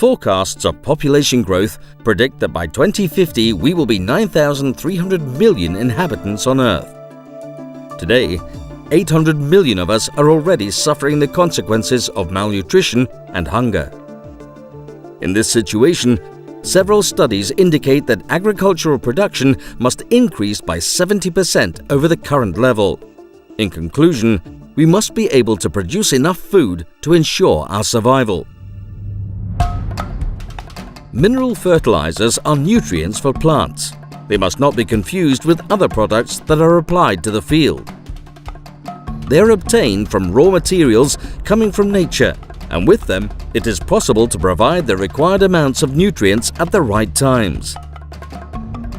Forecasts of population growth predict that by 2050 we will be 9,300 million inhabitants on Earth. Today, 800 million of us are already suffering the consequences of malnutrition and hunger. In this situation, several studies indicate that agricultural production must increase by 70% over the current level. In conclusion, we must be able to produce enough food to ensure our survival. Mineral fertilizers are nutrients for plants. They must not be confused with other products that are applied to the field. They are obtained from raw materials coming from nature, and with them, it is possible to provide the required amounts of nutrients at the right times.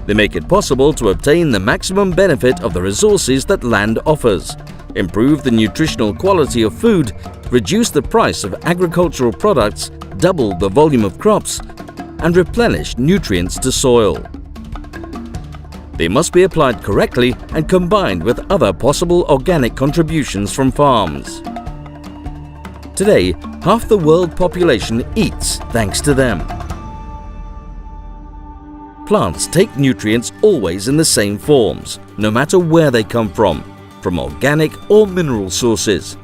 They make it possible to obtain the maximum benefit of the resources that land offers, improve the nutritional quality of food, reduce the price of agricultural products, double the volume of crops, and replenish nutrients to soil. They must be applied correctly and combined with other possible organic contributions from farms. Today, half the world population eats thanks to them. Plants take nutrients always in the same forms, no matter where they come from organic or mineral sources.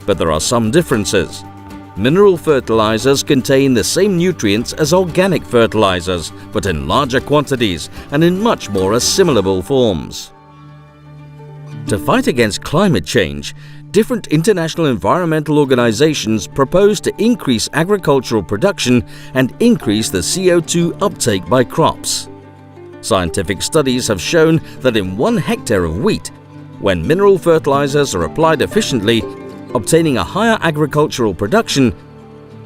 But there are some differences. Mineral fertilizers contain the same nutrients as organic fertilizers, but in larger quantities and in much more assimilable forms. To fight against climate change, different international environmental organizations propose to increase agricultural production and increase the CO2 uptake by crops. Scientific studies have shown that in 1 hectare of wheat, when mineral fertilizers are applied efficiently, obtaining a higher agricultural production,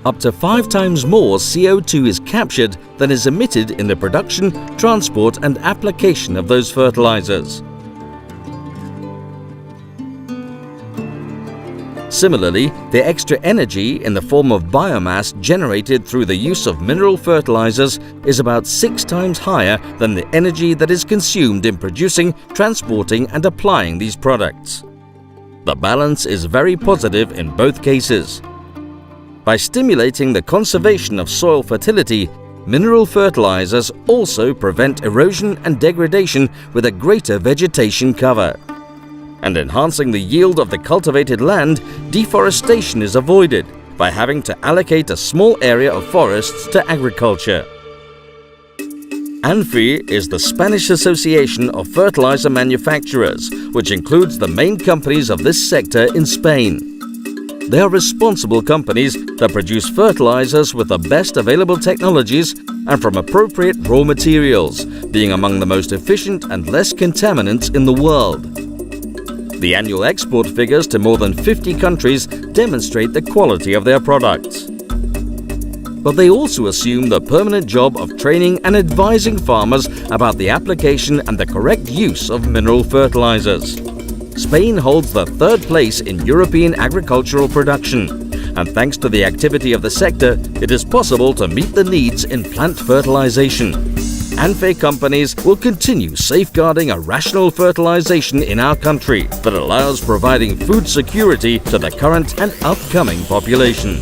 up to 5 times more CO2 is captured than is emitted in the production, transport and application of those fertilizers. Similarly, the extra energy in the form of biomass generated through the use of mineral fertilizers is about 6 times higher than the energy that is consumed in producing, transporting and applying these products. The balance is very positive in both cases. By stimulating the conservation of soil fertility, mineral fertilizers also prevent erosion and degradation with a greater vegetation cover. And enhancing the yield of the cultivated land, deforestation is avoided by having to allocate a small area of forests to agriculture. ANFFE is the Spanish Association of Fertilizer Manufacturers, which includes the main companies of this sector in Spain. They are responsible companies that produce fertilizers with the best available technologies and from appropriate raw materials, being among the most efficient and less contaminants in the world. The annual export figures to more than 50 countries demonstrate the quality of their products. But they also assume the permanent job of training and advising farmers about the application and the correct use of mineral fertilizers. Spain holds the 3rd place in European agricultural production, and thanks to the activity of the sector, it is possible to meet the needs in plant fertilization. ANFFE companies will continue safeguarding a rational fertilization in our country that allows providing food security to the current and upcoming population.